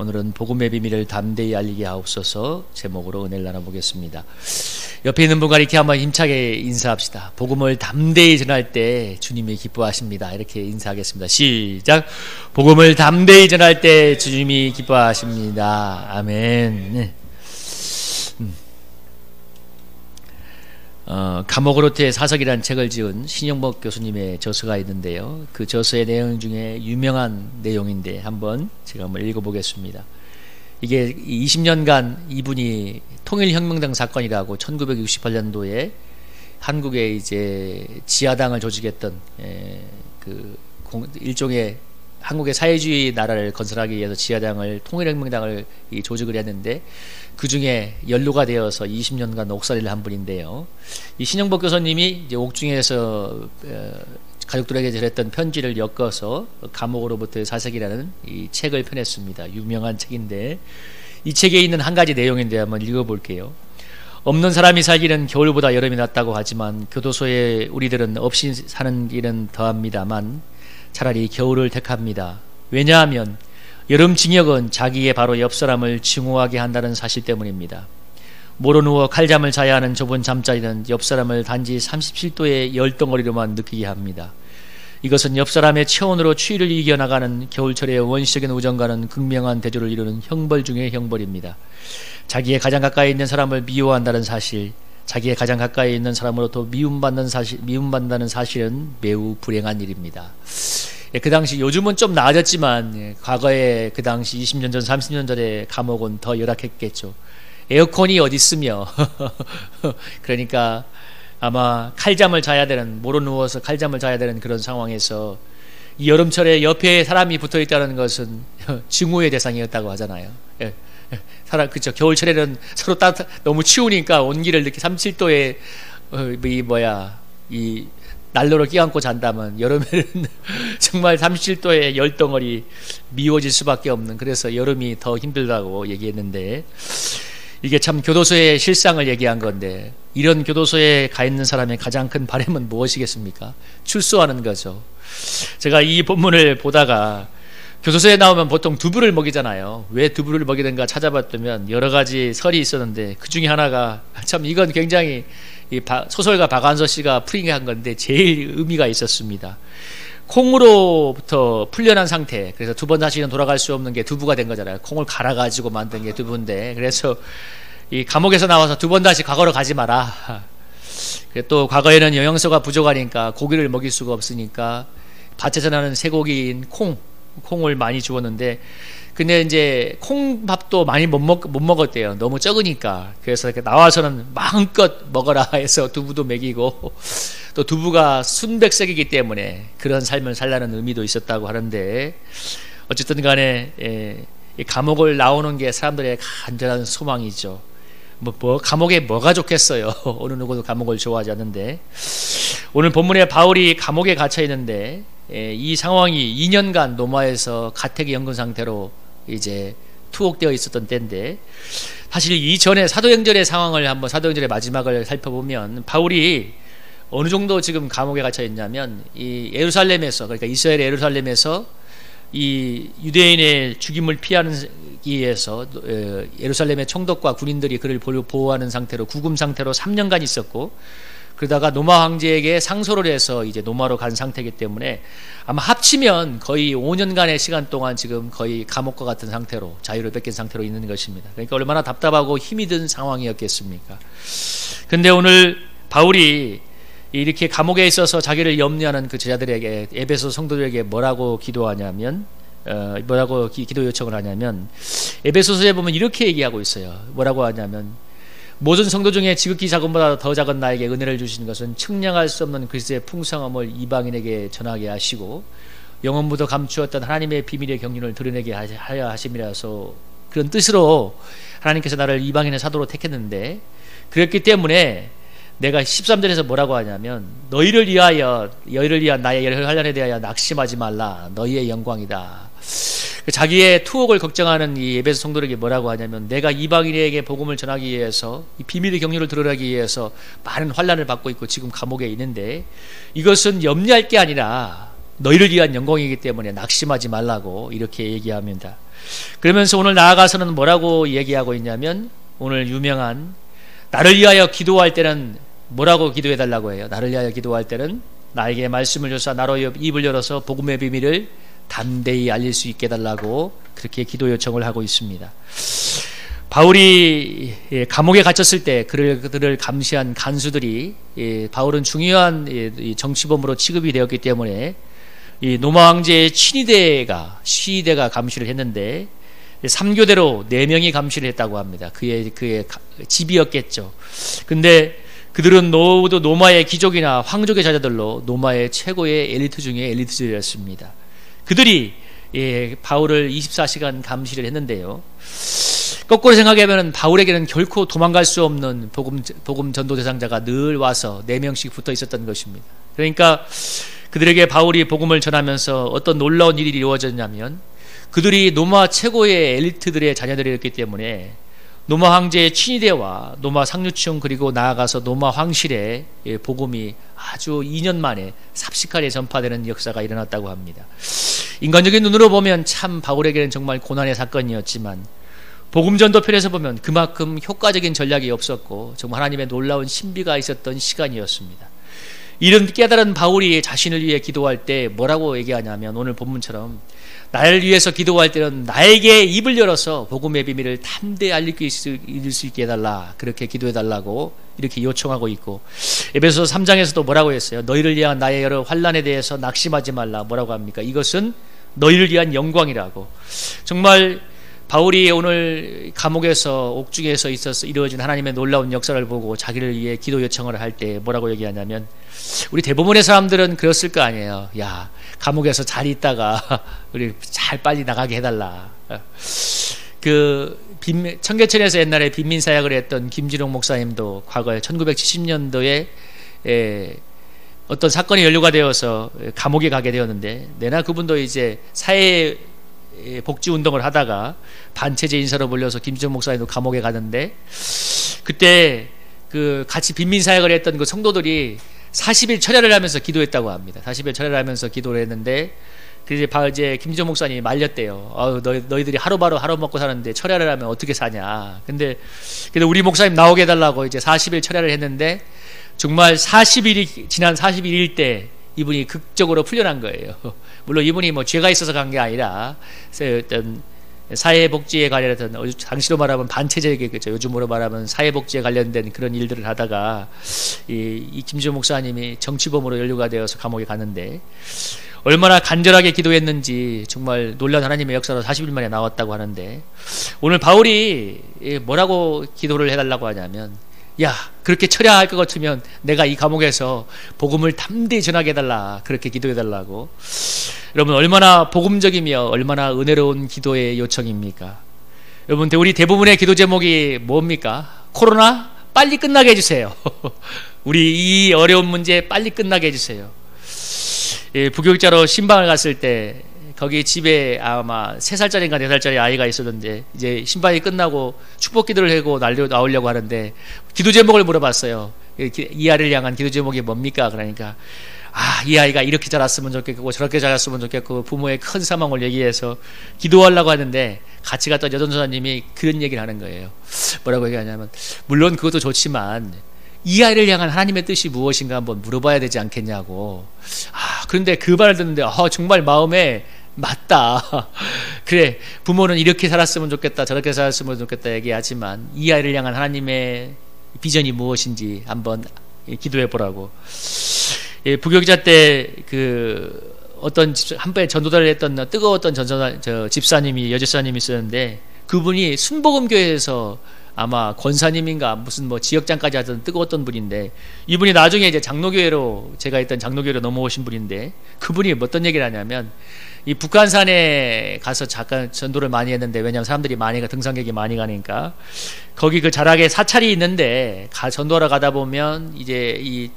오늘은 복음의 비밀을 담대히 알리게 하옵소서 제목으로 은혜를 나눠보겠습니다. 옆에 있는 분과 이렇게 한번 힘차게 인사합시다. 복음을 담대히 전할 때 주님이 기뻐하십니다. 이렇게 인사하겠습니다. 시작. 복음을 담대히 전할 때 주님이 기뻐하십니다. 아멘. 감옥으로트의 사석이라는 책을 지은 신영복 교수님의 저서가 있는데요. 그 저서의 내용 중에 유명한 내용인데 한번 읽어보겠습니다. 이게 20년간 이분이 통일혁명당 사건이라고 1968년도에 한국에 이제 지하당을 조직했던 일종의 한국의 사회주의 나라를 건설하기 위해서 지하당을 통일혁명당을 조직을 했는데 그 중에 연루가 되어서 20년간 옥살이를 한 분인데요. 이 신영복 교수님이 이제 옥중에서 가족들에게 전했던 편지를 엮어서 감옥으로부터의 사색이라는 이 책을 펴냈습니다. 유명한 책인데 이 책에 있는 한 가지 내용인데 한번 읽어볼게요. 없는 사람이 살기는 겨울보다 여름이 낫다고 하지만 교도소에 우리들은 없이 사는 길은 더합니다만 차라리 겨울을 택합니다. 왜냐하면 여름 징역은 자기의 바로 옆 사람을 증오하게 한다는 사실 때문입니다. 모로 누워 칼잠을 자야 하는 좁은 잠자리는 옆 사람을 단지 37도의 열덩어리로만 느끼게 합니다. 이것은 옆 사람의 체온으로 추위를 이겨나가는 겨울철의 원시적인 우정과는 극명한 대조를 이루는 형벌 중의 형벌입니다. 자기의 가장 가까이 있는 사람을 미워한다는 사실, 자기의 가장 가까이 있는 사람으로부터 미움받는다는 사실은 매우 불행한 일입니다. 그 당시 요즘은 좀 나아졌지만 과거에 그 당시 20년 전 30년 전에 감옥은 더 열악했겠죠. 에어컨이 어디 있으며 그러니까 아마 칼잠을 자야 되는, 모로 누워서 칼잠을 자야 되는 그런 상황에서 이 여름철에 옆에 사람이 붙어 있다는 것은 증오의 대상이었다고 하잖아요. 그렇죠. 겨울철에는 서로 너무 추우니까 온기를 이렇게 37도에 이 난로를 끼얹고 잔다면 여름에는 정말 37도의 열덩어리 미워질 수밖에 없는, 그래서 여름이 더 힘들다고 얘기했는데 이게 참 교도소의 실상을 얘기한 건데 이런 교도소에 가 있는 사람의 가장 큰 바람은 무엇이겠습니까? 출소하는 거죠. 제가 이 본문을 보다가 교도소에 나오면 보통 두부를 먹이잖아요. 왜 두부를 먹이는가 찾아봤더니 여러 가지 설이 있었는데 그 중에 하나가 참 이건 굉장히 소설가 박완서 씨가 풀이한 건데 제일 의미가 있었습니다. 콩으로부터 풀려난 상태, 그래서 두 번 다시는 돌아갈 수 없는 게 두부가 된 거잖아요. 콩을 갈아가지고 만든 게 두부인데, 그래서 이 감옥에서 나와서 두 번 다시 과거로 가지 마라. 또 과거에는 영양소가 부족하니까 고기를 먹일 수가 없으니까 밭에서 나는 쇠고기인 콩을 많이 주었는데, 근데 이제 콩밥도 많이 못 먹었대요. 너무 적으니까. 그래서 이렇게 나와서는 마음껏 먹어라 해서 두부도 먹이고, 또 두부가 순백색이기 때문에 그런 삶을 살라는 의미도 있었다고 하는데, 어쨌든 간에 감옥을 나오는 게 사람들의 간절한 소망이죠. 감옥에 뭐가 좋겠어요. 어느 누구도 감옥을 좋아하지 않는데, 오늘 본문에 바울이 감옥에 갇혀 있는데 이 상황이 2년간 노마에서 가택 연금 상태로 이제 투옥되어 있었던 때인데, 사실 이전에 사도행전의 상황을 한번, 사도행전의 마지막을 살펴보면 바울이 어느 정도 지금 감옥에 갇혀 있냐면, 이 예루살렘에서, 그러니까 이스라엘의 예루살렘에서 이 유대인의 죽임을 피하기 위해서 예루살렘의 총독과 군인들이 그를 보호하는 상태로 구금 상태로 3년간 있었고, 그러다가 노마 황제에게 상소를 해서 이제 노마로 간 상태이기 때문에 아마 합치면 거의 5년간의 시간 동안 지금 거의 감옥과 같은 상태로, 자유를 뺏긴 상태로 있는 것입니다. 그러니까 얼마나 답답하고 힘이 든 상황이었겠습니까? 근데 오늘 바울이 이렇게 감옥에 있어서 자기를 염려하는 그 제자들에게, 에베소 성도들에게 뭐라고 기도하냐면, 기도 요청을 하냐면, 에베소서에 보면 이렇게 얘기하고 있어요. 뭐라고 하냐면, 모든 성도 중에 지극히 작은보다 더 작은 나에게 은혜를 주신 것은 측량할 수 없는 그리스도의 풍성함을 이방인에게 전하게 하시고 영원부터 감추었던 하나님의 비밀의 경륜을 드러내게 하여 하심이라서, 그런 뜻으로 하나님께서 나를 이방인의 사도로 택했는데, 그렇기 때문에 내가 13절에서 뭐라고 하냐면, 너희를 위한 나의 환난에 대하여 낙심하지 말라. 너희의 영광이다. 자기의 투옥을 걱정하는 이 에베소 성도들에게 뭐라고 하냐면, 내가 이방인에게 복음을 전하기 위해서, 이 비밀의 경륜을 드러나기 위해서 많은 환난을 받고 있고 지금 감옥에 있는데, 이것은 염려할 게 아니라 너희를 위한 영광이기 때문에 낙심하지 말라고 이렇게 얘기합니다. 그러면서 오늘 나아가서는 뭐라고 얘기하고 있냐면, 오늘 유명한 나를 위하여 기도할 때는 뭐라고 기도해 달라고 해요? 나를 위하여 기도할 때는 나에게 말씀을 줘서 나로 입을 열어서 복음의 비밀을 담대히 알릴 수 있게 해달라고 그렇게 기도 요청을 하고 있습니다. 바울이 감옥에 갇혔을 때 그들을 감시한 간수들이 바울은 중요한 정치범으로 취급이 되었기 때문에 이 로마 황제의 시위대가 감시를 했는데 3교대로 4명이 감시를 했다고 합니다. 그의 집이었겠죠. 근데 그들은 모두 로마의 귀족이나 황족의 자녀들로 로마의 최고의 엘리트 중에 엘리트들이었습니다. 그들이 바울을 24시간 감시를 했는데요. 거꾸로 생각하면 바울에게는 결코 도망갈 수 없는 복음 전도 대상자가 늘 와서 4명씩 붙어 있었던 것입니다. 그러니까 그들에게 바울이 복음을 전하면서 어떤 놀라운 일이 이루어졌냐면, 그들이 로마 최고의 엘리트들의 자녀들이었기 때문에 로마 황제의 친위대와 로마 상류층 그리고 나아가서 로마 황실에 복음이 아주 2년 만에 삽시간에 전파되는 역사가 일어났다고 합니다. 인간적인 눈으로 보면 참 바울에게는 정말 고난의 사건이었지만, 복음 전도 편에서 보면 그만큼 효과적인 전략이 없었고 정말 하나님의 놀라운 신비가 있었던 시간이었습니다. 이런 깨달은 바울이 자신을 위해 기도할 때 뭐라고 얘기하냐면, 오늘 본문처럼 나를 위해서 기도할 때는 나에게 입을 열어서 복음의 비밀을 담대히 알릴 수 있게 해달라, 그렇게 기도해달라고 이렇게 요청하고 있고, 에베소서 3장에서도 뭐라고 했어요? 너희를 위한 나의 여러 환난에 대해서 낙심하지 말라. 뭐라고 합니까? 이것은 너희를 위한 영광이라고. 정말 바울이 오늘 감옥에서 옥중에서 이루어진 하나님의 놀라운 역사를 보고 자기를 위해 기도 요청을 할 때 뭐라고 얘기하냐면, 우리 대부분의 사람들은 그랬을 거 아니에요. 야, 감옥에서 잘 있다가 우리 잘 빨리 나가게 해달라. 청계천에서 옛날에 빈민사역을 했던 김진홍 목사님도 과거에 1970년도에 어떤 사건이 연루가 되어서 감옥에 가게 되었는데, 내나 그분도 이제 사회 복지 운동을 하다가 반체제 인사로 몰려서 김진홍 목사님도 감옥에 가는데, 그때 같이 빈민 사역을 했던 그 성도들이 40일 철야를 하면서 기도했다고 합니다. 40일 철야를 하면서 기도를 했는데, 이제 김진홍 목사님이 말렸대요. 너희들이 하루 먹고 사는데 철야를 하면 어떻게 사냐. 근데 우리 목사님 나오게 해달라고 이제 40일 철야를 했는데, 정말 지난 40일일 때 이분이 극적으로 풀려난 거예요. 물론 이분이 뭐 죄가 있어서 간 게 아니라 어떤 사회복지에 관련된, 당시로 말하면 반체제겠죠. 요즘으로 말하면 사회복지에 관련된 그런 일들을 하다가 이 김지호 목사님이 정치범으로 연루가 되어서 감옥에 갔는데, 얼마나 간절하게 기도했는지 정말 놀라운 하나님의 역사로 40일 만에 나왔다고 하는데, 오늘 바울이 뭐라고 기도를 해달라고 하냐면, 야, 그렇게 철야할 것 같으면 내가 이 감옥에서 복음을 담대히 전하게 해달라, 그렇게 기도해달라고. 여러분, 얼마나 복음적이며 얼마나 은혜로운 기도의 요청입니까? 여러분, 우리 대부분의 기도 제목이 뭡니까? 코로나 빨리 끝나게 해주세요. 우리 이 어려운 문제 빨리 끝나게 해주세요. 부교육자로 신방을 갔을 때 거기 집에 아마 3살짜리인가 4살짜리 아이가 있었는데, 이제 신방이 끝나고 축복 기도를 하고 나오려고 하는데 기도 제목을 물어봤어요. 이 아이를 향한 기도 제목이 뭡니까? 그러니까 이 아이가 이렇게 자랐으면 좋겠고 저렇게 자랐으면 좋겠고 부모의 큰 사망을 얘기해서 기도하려고 하는데, 같이 갔던 여전사님이 그런 얘기를 하는 거예요. 뭐라고 얘기하냐면, 물론 그것도 좋지만 이 아이를 향한 하나님의 뜻이 무엇인가 한번 물어봐야 되지 않겠냐고. 그런데 그 말을 듣는데 정말 마음에 맞다. 그래, 부모는 이렇게 살았으면 좋겠다, 저렇게 살았으면 좋겠다 얘기하지만 이 아이를 향한 하나님의 비전이 무엇인지 한번 기도해 보라고. 부교육자 때 어떤 한번 전도단을 했던 뜨거웠던 집사님이, 여집사님이 있었는데, 그분이 순복음교회에서 아마 권사님인가 무슨 지역장까지 하던 뜨거웠던 분인데, 이분이 나중에 이제 장로교회로, 제가 있던 장로교회로 넘어오신 분인데, 그분이 어떤 얘기를 하냐면, 이 북한산에 가서 잠깐 전도를 많이 했는데, 왜냐하면 사람들이 등산객이 많이 가니까, 거기 자락에 사찰이 있는데 전도하러 가다 보면 이제 이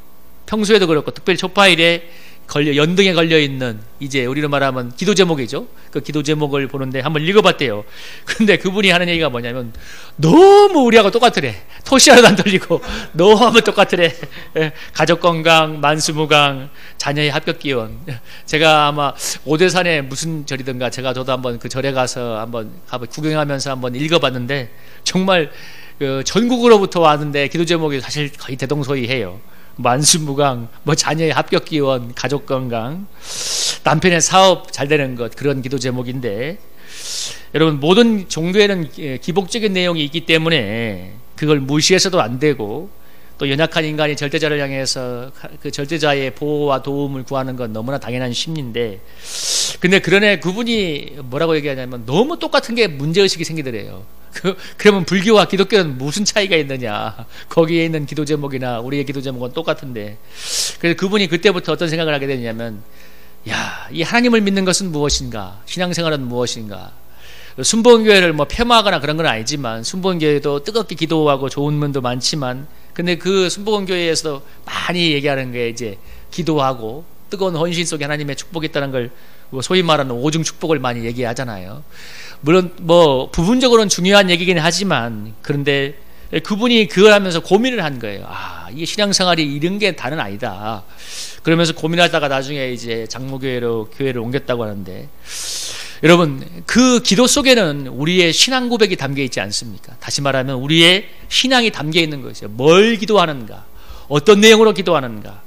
평소에도 그렇고 특별히 초파일에 연등에 걸려 있는 이제 우리로 말하면 기도 제목이죠. 그 기도 제목을 보는데 한번 읽어봤대요. 근데 그분이 하는 얘기가 뭐냐면 너무 우리하고 똑같으래. 토시 하나도 안 틀리고 너무 똑같으래. 가족 건강, 만수무강, 자녀의 합격 기원. 제가 아마 오대산에 무슨 절이든가 저도 한번 그 절에 가서 한번 구경하면서 한번 읽어봤는데 정말 그 전국으로부터 왔는데 기도 제목이 사실 거의 대동소이해요. 만수무강, 뭐 자녀의 합격 기원, 가족 건강, 남편의 사업 잘 되는 것, 그런 기도 제목인데, 여러분 모든 종교에는 기복적인 내용이 있기 때문에 그걸 무시해서도 안 되고, 또 연약한 인간이 절대자를 향해서 그 절대자의 보호와 도움을 구하는 건 너무나 당연한 심리인데, 근데 그분이 뭐라고 얘기하냐면 너무 똑같은 게 문제의식이 생기더래요. 그러면 불교와 기독교는 무슨 차이가 있느냐, 거기에 있는 기도 제목이나 우리의 기도 제목은 똑같은데. 그래서 그분이 그때부터 어떤 생각을 하게 되냐면, 이 하나님을 믿는 것은 무엇인가, 신앙생활은 무엇인가. 순복음교회를 뭐 폄하하거나 그런 건 아니지만, 순복음교회도 뜨겁게 기도하고 좋은 면도 많지만, 근데 그 순복음교회에서도 많이 얘기하는 게 이제 기도하고 뜨거운 헌신 속에 하나님의 축복이 있다는 걸 소위 말하는 오중 축복을 많이 얘기하잖아요. 물론 뭐 부분적으로는 중요한 얘기긴 하지만, 그런데 그분이 그걸 하면서 고민을 한 거예요. 이게 신앙생활이 이런 게 다는 아니다. 그러면서 고민하다가 나중에 이제 장로교회로 교회를 옮겼다고 하는데, 여러분 그 기도 속에는 우리의 신앙 고백이 담겨 있지 않습니까? 다시 말하면 우리의 신앙이 담겨 있는 것이죠. 뭘 기도하는가, 어떤 내용으로 기도하는가.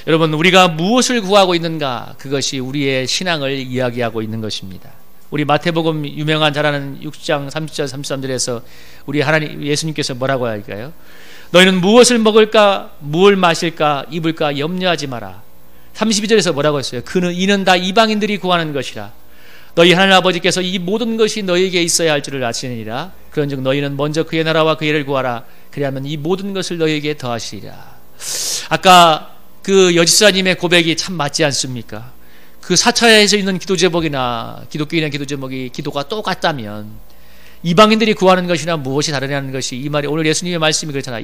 여러분 우리가 무엇을 구하고 있는가, 그것이 우리의 신앙을 이야기하고 있는 것입니다. 우리 마태복음 유명한 잘 아는 6장 30절 33절에서 우리 하나님 예수님께서 뭐라고 할까요? 너희는 무엇을 먹을까, 무엇을 마실까, 입을까 염려하지 마라. 32절에서 뭐라고 했어요? 이는 다 이방인들이 구하는 것이라. 너희 하나님 아버지께서 이 모든 것이 너희에게 있어야 할 줄을 아시느니라. 그런즉 너희는 먼저 그의 나라와 그의 일을 구하라. 그리하면 이 모든 것을 너희에게 더하시리라. 아까 그 여집사님의 고백이 참 맞지 않습니까? 그 사차에서 있는 기도 제목이나 기독교인의 기도 제목이 기도가 똑같다면, 이방인들이 구하는 것이나 무엇이 다르냐는 것이 이 말이, 오늘 예수님의 말씀이 그렇잖아.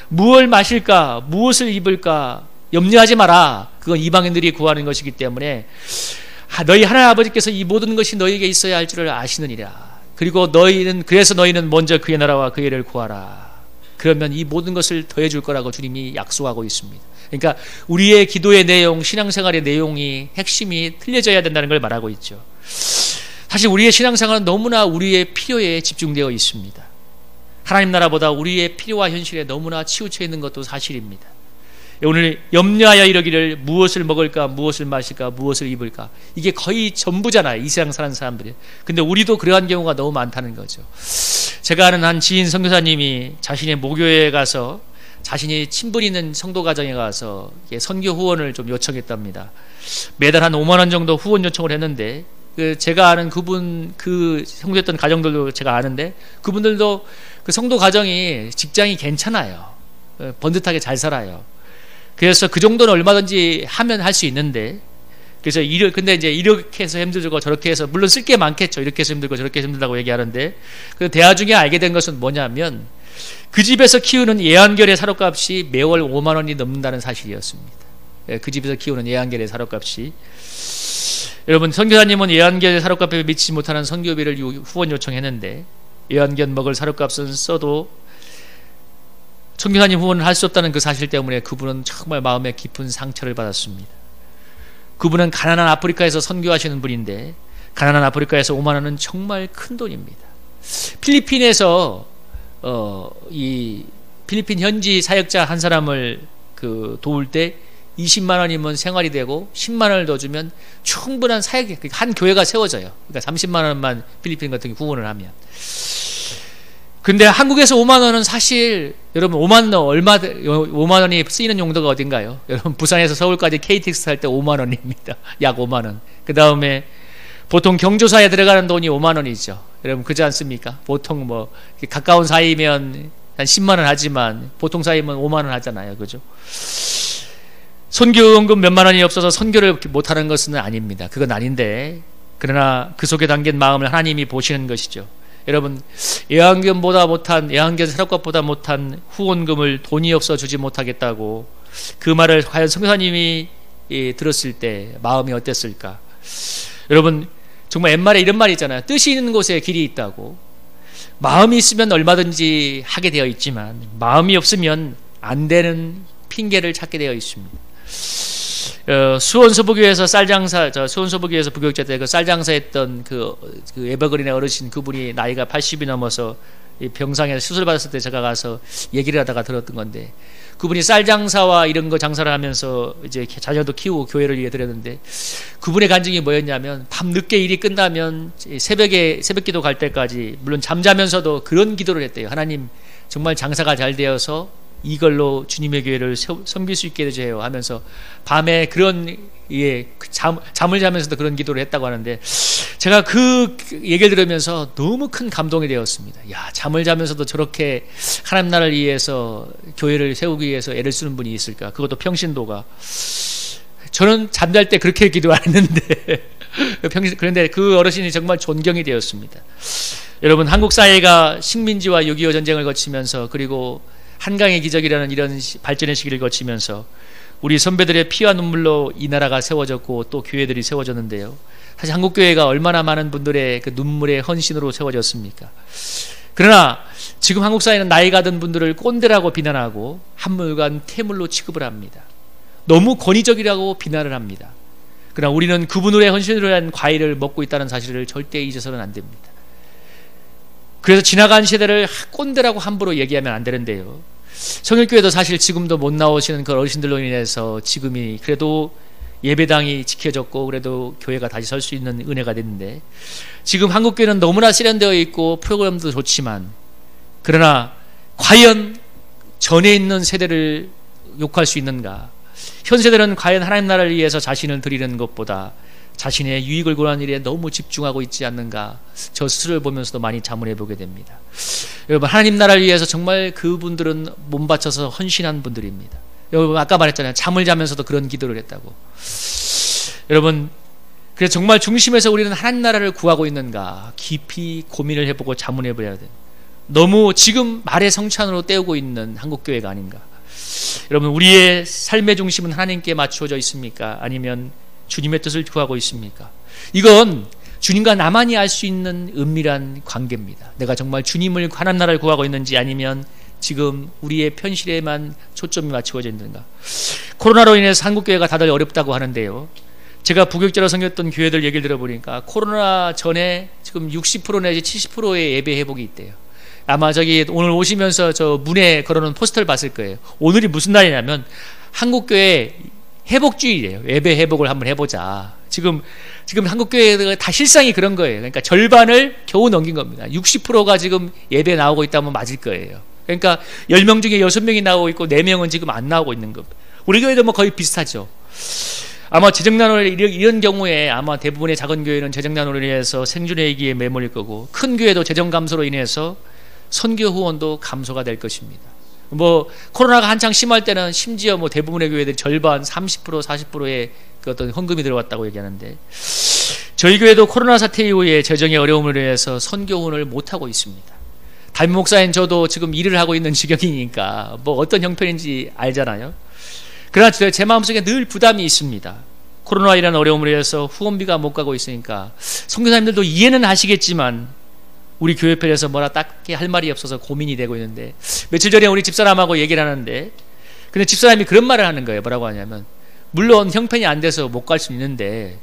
무엇을 마실까, 무엇을 입을까 염려하지 마라. 그건 이방인들이 구하는 것이기 때문에, 너희 하나님 아버지께서 이 모든 것이 너희에게 있어야 할 줄을 아시느니라. 그리고 그래서 너희는 먼저 그의 나라와 그의 일을 구하라. 그러면 이 모든 것을 더해 줄 거라고 주님이 약속하고 있습니다. 그러니까 우리의 기도의 내용, 신앙생활의 내용이, 핵심이 틀려져야 된다는 걸 말하고 있죠. 사실 우리의 신앙생활은 너무나 우리의 필요에 집중되어 있습니다. 하나님 나라보다 우리의 필요와 현실에 너무나 치우쳐 있는 것도 사실입니다. 오늘 염려하여 이르기를 무엇을 먹을까, 무엇을 마실까, 무엇을 입을까, 이게 거의 전부잖아요, 이 세상 사는 사람들이. 근데 우리도 그러한 경우가 너무 많다는 거죠. 제가 아는 한 지인 선교사님이 자신의 모교회에 가서 자신이 친분 있는 성도 가정에 가서 선교 후원을 좀 요청했답니다. 매달 한 5만 원 정도 후원 요청을 했는데, 제가 아는 그 성도했던 가정들도 제가 아는데, 그분들도 그 성도 가정이 직장이 괜찮아요. 번듯하게 잘 살아요. 그래서 그 정도는 얼마든지 하면 할 수 있는데, 그래서 근데 이제 이렇게 해서 힘들고 저렇게 해서, 물론 쓸 게 많겠죠. 이렇게 해서 힘들고 저렇게 해서 힘들다고 얘기하는데, 그 대화 중에 알게 된 것은 뭐냐면, 그 집에서 키우는 예한결의 사료값이 매월 5만 원이 넘는다는 사실이었습니다. 그 집에서 키우는 예한결의 사료값이. 여러분, 선교사님은 예한결의 사료값에 미치지 못하는 선교비를 후원 요청했는데, 예한결 먹을 사료값은 써도 선교사님 후원을 할 수 없다는 그 사실 때문에 그분은 정말 마음에 깊은 상처를 받았습니다. 그분은 가난한 아프리카에서 선교하시는 분인데, 가난한 아프리카에서 5만 원은 정말 큰 돈입니다. 필리핀에서 이 필리핀 현지 사역자 한 사람을 도울 때 20만 원이면 생활이 되고 10만 원을 더 주면 충분한 사역이, 한 교회가 세워져요. 그러니까 30만 원만 필리핀 같은 게 후원을 하면. 근데 한국에서 5만 원은 사실, 여러분 5만 원이 쓰이는 용도가 어딘가요? 여러분 부산에서 서울까지 KTX 탈 때 5만 원입니다. 약 5만 원. 그 다음에 보통 경조사에 들어가는 돈이 5만 원이죠. 여러분 그렇지 않습니까? 보통 뭐 가까운 사이면 한 10만 원 하지만 보통 사이면 5만 원 하잖아요. 그죠? 선교연금 몇만 원이 없어서 선교를 못하는 것은 아닙니다. 그건 아닌데, 그러나 그 속에 담긴 마음을 하나님이 보시는 것이죠. 여러분, 예한견 사료값보다 못한 후원금을 돈이 없어 주지 못하겠다고, 그 말을 과연 선교사님이 들었을 때 마음이 어땠을까? 여러분, 정말 옛말에 이런 말이 있잖아요. 뜻이 있는 곳에 길이 있다고. 마음이 있으면 얼마든지 하게 되어 있지만 마음이 없으면 안 되는 핑계를 찾게 되어 있습니다. 수원소부교에서 수원소부교에서 부교육자 때 그 쌀장사했던 그 에버그린의 어르신, 그분이 나이가 80이 넘어서 병상에서 수술 받았을 때 제가 가서 얘기를 하다가 들었던 건데, 그분이 쌀장사와 이런 거 장사를 하면서 이제 자녀도 키우고 교회를 위해 드렸는데, 그분의 간증이 뭐였냐면 밤 늦게 일이 끝나면 새벽기도 갈 때까지, 물론 잠자면서도 그런 기도를 했대요. 하나님, 정말 장사가 잘 되어서 이걸로 주님의 교회를 섬길 수 있게 해주세요 하면서 밤에 그런 잠을 자면서도 그런 기도를 했다고 하는데, 제가 그 얘기를 들으면서 너무 큰 감동이 되었습니다. 야, 잠을 자면서도 저렇게 하나님 나라를 위해서 교회를 세우기 위해서 애를 쓰는 분이 있을까? 그것도 평신도가. 저는 잠잘 때 그렇게 기도 안 했는데 그런데 그 어르신이 정말 존경이 되었습니다. 여러분, 한국 사회가 식민지와 6.25 전쟁을 거치면서, 그리고 한강의 기적이라는 이런 발전의 시기를 거치면서 우리 선배들의 피와 눈물로 이 나라가 세워졌고 또 교회들이 세워졌는데요. 사실 한국교회가 얼마나 많은 분들의 그 눈물의 헌신으로 세워졌습니까? 그러나 지금 한국 사회는 나이가 든 분들을 꼰대라고 비난하고 한물간 태물로 취급을 합니다. 너무 권위적이라고 비난을 합니다. 그러나 우리는 그분들의 헌신으로 한 과일을 먹고 있다는 사실을 절대 잊어서는 안 됩니다. 그래서 지나간 세대를 꼰대라고 함부로 얘기하면 안 되는데요. 성일교회도 사실 지금도 못 나오시는 그 어르신들로 인해서 지금이 그래도 예배당이 지켜졌고 그래도 교회가 다시 설 수 있는 은혜가 됐는데, 지금 한국교회는 너무나 세련되어 있고 프로그램도 좋지만, 그러나 과연 전에 있는 세대를 욕할 수 있는가? 현 세대는 과연 하나님 나라를 위해서 자신을 드리는 것보다 자신의 유익을 구하는 일에 너무 집중하고 있지 않는가? 저 스스로를 보면서도 많이 자문해 보게 됩니다. 여러분, 하나님 나라를 위해서 정말 그분들은 몸 바쳐서 헌신한 분들입니다. 여러분, 아까 말했잖아요. 잠을 자면서도 그런 기도를 했다고. 여러분, 그래서 정말 중심에서 우리는 하나님 나라를 구하고 있는가 깊이 고민을 해보고 자문해 봐야 돼요. 너무 지금 말의 성찬으로 때우고 있는 한국교회가 아닌가. 여러분, 우리의 삶의 중심은 하나님께 맞추어져 있습니까? 아니면 주님의 뜻을 구하고 있습니까? 이건 주님과 나만이 알 수 있는 은밀한 관계입니다. 내가 정말 주님을 하나님 나라를 구하고 있는지, 아니면 지금 우리의 편실에만 초점이 맞추어져 있는가. 코로나로 인해서 한국교회가 다들 어렵다고 하는데요, 제가 부교육자로 섬겼던 교회들 얘기를 들어보니까 코로나 전에 지금 60% 내지 70%의 예배 회복이 있대요. 아마 저기 오늘 오시면서 저 문에 걸어놓은 포스터를 봤을 거예요. 오늘이 무슨 날이냐면 한국교회 회복주일이에요. 예배 회복을 한번 해보자. 지금 한국교회가 다 실상이 그런 거예요. 그러니까 절반을 겨우 넘긴 겁니다. 60%가 지금 예배 나오고 있다면 맞을 거예요. 그러니까 10명 중에 6명이 나오고 있고 4명은 지금 안 나오고 있는 겁니다. 우리 교회도 뭐 거의 비슷하죠. 아마 재정난으로 이런 경우에 아마 대부분의 작은 교회는 재정난으로 인해서 생존의 위기에 매몰릴 거고, 큰 교회도 재정 감소로 인해서 선교 후원도 감소가 될 것입니다. 뭐 코로나가 한창 심할 때는 심지어 뭐 대부분의 교회들이 절반 30% 40%의 그 어떤 헌금이 들어왔다고 얘기하는데, 저희 교회도 코로나 사태 이후에 재정의 어려움을 인해서 선교 후원을 못 하고 있습니다. 담임 목사인 저도 지금 일을 하고 있는 지경이니까 뭐 어떤 형편인지 알잖아요. 그러나 제 마음속에 늘 부담이 있습니다. 코로나이라는 어려움을 인해서 후원비가 못 가고 있으니까 선교사님들도 이해는 하시겠지만 우리 교회 편에서 뭐라 딱히 할 말이 없어서 고민이 되고 있는데, 며칠 전에 우리 집사람하고 얘기를 하는데, 근데 집사람이 그런 말을 하는 거예요. 뭐라고 하냐면, 물론 형편이 안 돼서 못 갈 수 있는데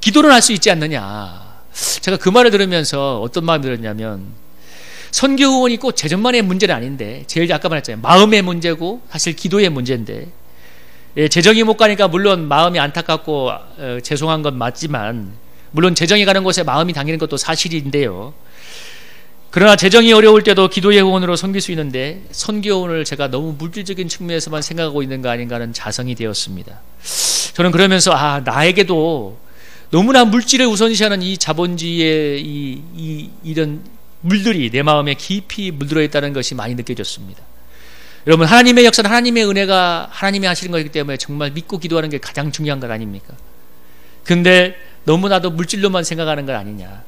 기도는 할 수 있지 않느냐. 제가 그 말을 들으면서 어떤 마음이 들었냐면, 선교 후원이 꼭 재정만의 문제는 아닌데, 제일 아까 말했잖아요. 마음의 문제고 사실 기도의 문제인데, 재정이 못 가니까 물론 마음이 안타깝고 죄송한 건 맞지만, 물론 재정이 가는 곳에 마음이 당기는 것도 사실인데요. 그러나 재정이 어려울 때도 기도의 후원으로 섬길 수 있는데, 선교 후원을 제가 너무 물질적인 측면에서만 생각하고 있는 거 아닌가 하는 자성이 되었습니다. 저는 그러면서 나에게도 너무나 물질을 우선시하는 이 자본주의의 이런 물들이 내 마음에 깊이 물들어 있다는 것이 많이 느껴졌습니다. 여러분, 하나님의 역사는 하나님의 은혜가 하나님이 하시는 것이기 때문에 정말 믿고 기도하는 게 가장 중요한 것 아닙니까? 근데 너무나도 물질로만 생각하는 것 아니냐.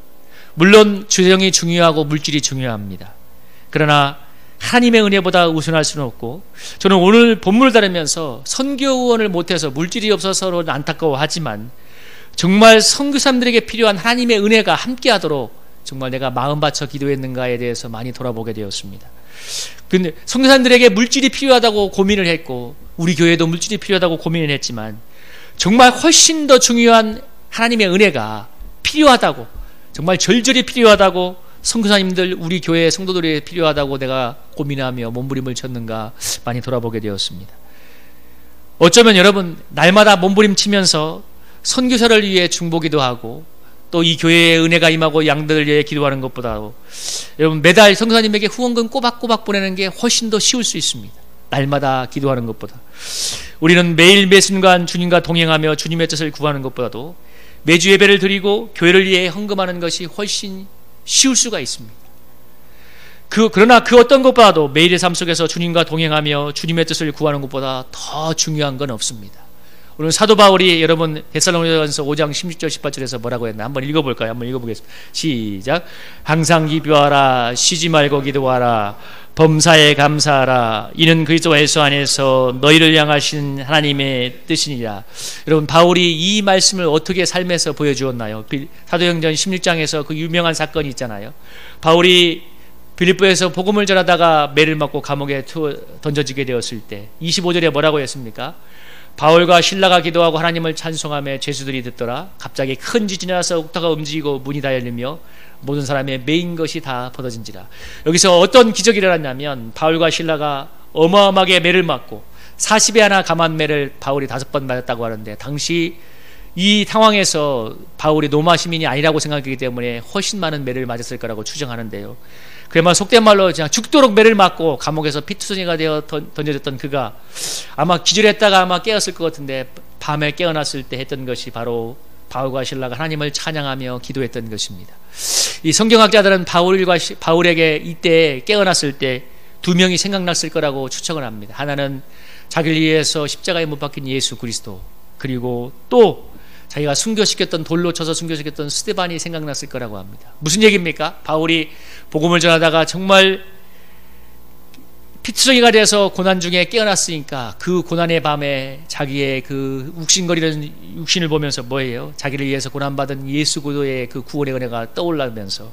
물론 재정이 중요하고 물질이 중요합니다. 그러나 하나님의 은혜보다 우선할 수는 없고, 저는 오늘 본문을 다루면서 선교원을 못해서 물질이 없어서는 안타까워하지만 정말 선교사님들에게 필요한 하나님의 은혜가 함께하도록 정말 내가 마음 바쳐 기도했는가에 대해서 많이 돌아보게 되었습니다. 근데 선교사님들에게 물질이 필요하다고 고민을 했고, 우리 교회도 물질이 필요하다고 고민을 했지만 정말 훨씬 더 중요한 하나님의 은혜가 필요하다고, 정말 절절히 필요하다고, 선교사님들 우리 교회 성도들이 필요하다고 내가 고민하며 몸부림을 쳤는가 많이 돌아보게 되었습니다. 어쩌면 여러분 날마다 몸부림치면서 선교사를 위해 중보기도 하고 또 이 교회에 은혜가 임하고 양들을 위해 기도하는 것보다도 여러분 매달 선교사님에게 후원금 꼬박꼬박 보내는 게 훨씬 더 쉬울 수 있습니다. 날마다 기도하는 것보다. 우리는 매일 매순간 주님과 동행하며 주님의 뜻을 구하는 것보다도 매주 예배를 드리고 교회를 위해 헌금하는 것이 훨씬 쉬울 수가 있습니다. 그러나 그 어떤 것보다도 매일의 삶 속에서 주님과 동행하며 주님의 뜻을 구하는 것보다 더 중요한 건 없습니다. 오늘 사도 바울이 여러분 데살로니가전서 5장 16절 18절에서 뭐라고 했나 한번 읽어볼까요? 한번 읽어보겠습니다. 시작. 항상 기도하라, 쉬지 말고 기도하라, 범사에 감사하라, 이는 그리스도 예수 안에서 너희를 향하신 하나님의 뜻이니라. 여러분 바울이 이 말씀을 어떻게 삶에서 보여주었나요? 사도행전 16장에서 그 유명한 사건이 있잖아요. 바울이 빌립보에서 복음을 전하다가 매를 맞고 감옥에 던져지게 되었을 때 25절에 뭐라고 했습니까? 바울과 실라가 기도하고 하나님을 찬송하며 죄수들이 듣더라. 갑자기 큰 지진이 나서 옥타가 움직이고 문이 다 열리며 모든 사람의 매인 것이 다 벗어진지라. 여기서 어떤 기적이 일어났냐면 바울과 실라가 어마어마하게 매를 맞고 40에 하나 감한 매를 바울이 5번 맞았다고 하는데, 당시 이 상황에서 바울이 로마 시민이 아니라고 생각하기 때문에 훨씬 많은 매를 맞았을 거라고 추정하는데요. 그야말로 속된 말로 그냥 죽도록 매를 맞고 감옥에서 피투성이가 되어 던져졌던 그가 아마 기절했다가 아마 깨었을 것 같은데 밤에 깨어났을 때 했던 것이 바로 바울과 실라가 하나님을 찬양하며 기도했던 것입니다. 이 성경학자들은 바울에게 이때 깨어났을 때 2명이 생각났을 거라고 추측을 합니다. 하나는 자기를 위해서 십자가에 못 박힌 예수 그리스도, 그리고 또 자기가 순교시켰던, 돌로 쳐서 순교시켰던 스데반이 생각났을 거라고 합니다. 무슨 얘기입니까? 바울이 복음을 전하다가 정말 피투성이가 돼서 고난 중에 깨어났으니까 그 고난의 밤에 자기의 그 욱신거리는 육신을 보면서 뭐예요? 자기를 위해서 고난받은 예수 그리스도의 그 구원의 은혜가 떠올라면서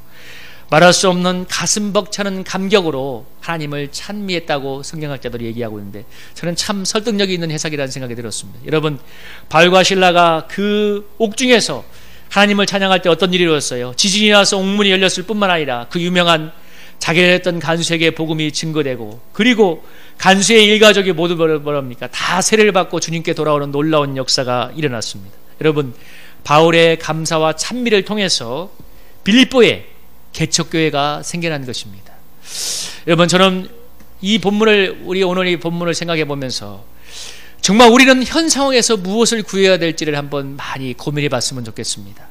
말할 수 없는 가슴 벅차는 감격으로 하나님을 찬미했다고 성경학자들이 얘기하고 있는데, 저는 참 설득력이 있는 해석이라는 생각이 들었습니다. 여러분 바울과 실라가 그 옥중에서 하나님을 찬양할 때 어떤 일이 일어났어요? 지진이 나서 옥문이 열렸을 뿐만 아니라 그 유명한 자기를 했던 간수에게 복음이 증거되고, 그리고 간수의 일가족이 모두 뭐랍니까? 다 세례를 받고 주님께 돌아오는 놀라운 역사가 일어났습니다. 여러분 바울의 감사와 찬미를 통해서 빌립보에 개척교회가 생겨난 것입니다. 여러분 저는 이 본문을, 우리 오늘 이 본문을 생각해 보면서 정말 우리는 현 상황에서 무엇을 구해야 될지를 한번 많이 고민해 봤으면 좋겠습니다.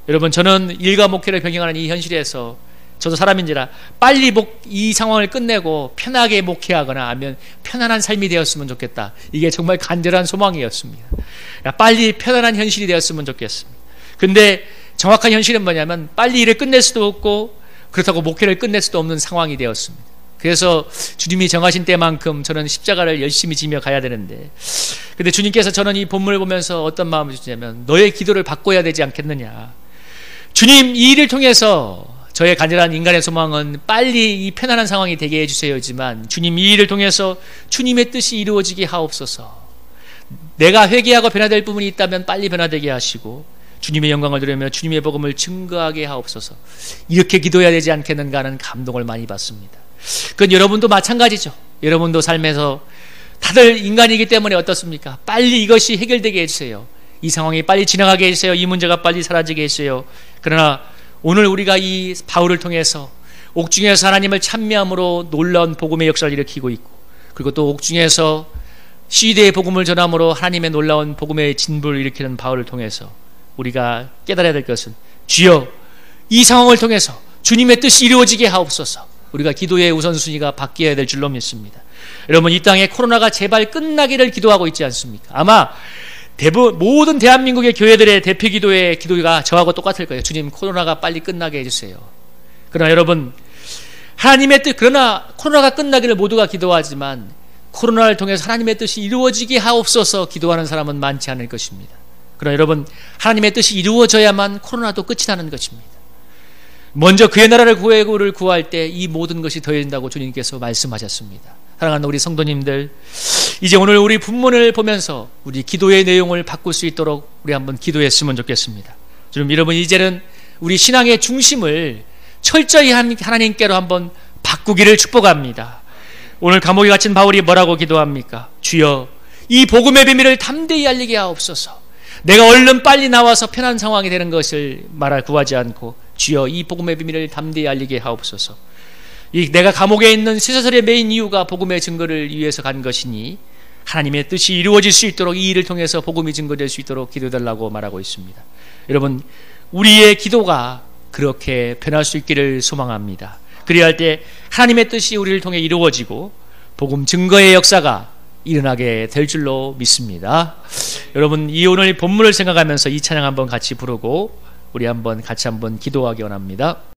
여러분 저는 일과 목회를 병행하는 이 현실에서 저도 사람인지라 빨리 이 상황을 끝내고 편하게 목회하거나 하면 편안한 삶이 되었으면 좋겠다. 이게 정말 간절한 소망이었습니다. 빨리 편안한 현실이 되었으면 좋겠습니다. 근데 정확한 현실은 뭐냐면 빨리 일을 끝낼 수도 없고 그렇다고 목회를 끝낼 수도 없는 상황이 되었습니다. 그래서 주님이 정하신 때만큼 저는 십자가를 열심히 지며 가야 되는데, 근데 주님께서 저는 이 본문을 보면서 어떤 마음을 주시냐면 너의 기도를 바꿔야 되지 않겠느냐. 주님 이 일을 통해서 저의 간절한 인간의 소망은 빨리 이 편안한 상황이 되게 해주세요지만 주님 이 일을 통해서 주님의 뜻이 이루어지게 하옵소서. 내가 회개하고 변화될 부분이 있다면 빨리 변화되게 하시고 주님의 영광을 드리며 주님의 복음을 증거하게 하옵소서. 이렇게 기도해야 되지 않겠는가 하는 감동을 많이 받습니다. 그건 여러분도 마찬가지죠. 여러분도 삶에서 다들 인간이기 때문에 어떻습니까? 빨리 이것이 해결되게 해주세요. 이 상황이 빨리 지나가게 해주세요. 이 문제가 빨리 사라지게 해주세요. 그러나 오늘 우리가 이 바울을 통해서 옥중에서 하나님을 찬미함으로 놀라운 복음의 역사를 일으키고 있고, 그리고 또 옥중에서 시대의 복음을 전함으로 하나님의 놀라운 복음의 진부를 일으키는 바울을 통해서 우리가 깨달아야 될 것은 주여 이 상황을 통해서 주님의 뜻이 이루어지게 하옵소서. 우리가 기도의 우선순위가 바뀌어야 될 줄로 믿습니다. 여러분 이 땅에 코로나가 제발 끝나기를 기도하고 있지 않습니까? 아마 모든 대한민국의 교회들의 대표 기도의 기도가 저하고 똑같을 거예요. 주님 코로나가 빨리 끝나게 해주세요. 그러나 여러분 하나님의 뜻, 그러나 코로나가 끝나기를 모두가 기도하지만 코로나를 통해서 하나님의 뜻이 이루어지게 하옵소서 기도하는 사람은 많지 않을 것입니다. 그러나 여러분, 하나님의 뜻이 이루어져야만 코로나도 끝이 나는 것입니다. 먼저 그의 나라를 구하고를 구할 때 이 모든 것이 더해진다고 주님께서 말씀하셨습니다. 사랑하는 우리 성도님들, 이제 오늘 우리 본문을 보면서 우리 기도의 내용을 바꿀 수 있도록 우리 한번 기도했으면 좋겠습니다. 여러분, 이제는 우리 신앙의 중심을 철저히 하나님께로 한번 바꾸기를 축복합니다. 오늘 감옥에 갇힌 바울이 뭐라고 기도합니까? 주여, 이 복음의 비밀을 담대히 알리게 하옵소서. 내가 얼른 빨리 나와서 편한 상황이 되는 것을 구하지 않고, 주여, 이 복음의 비밀을 담대히 알리게 하옵소서. 내가 감옥에 있는 쇠사슬에 매인 이유가 복음의 증거를 위해서 간 것이니 하나님의 뜻이 이루어질 수 있도록 이 일을 통해서 복음이 증거될 수 있도록 기도해달라고 말하고 있습니다. 여러분, 우리의 기도가 그렇게 변할 수 있기를 소망합니다. 그래야 할 때 하나님의 뜻이 우리를 통해 이루어지고 복음 증거의 역사가 일어나게 될 줄로 믿습니다. 여러분, 이 오늘 본문을 생각하면서 이 찬양 한번 같이 부르고 우리 한번 같이 한번 기도하기 원합니다.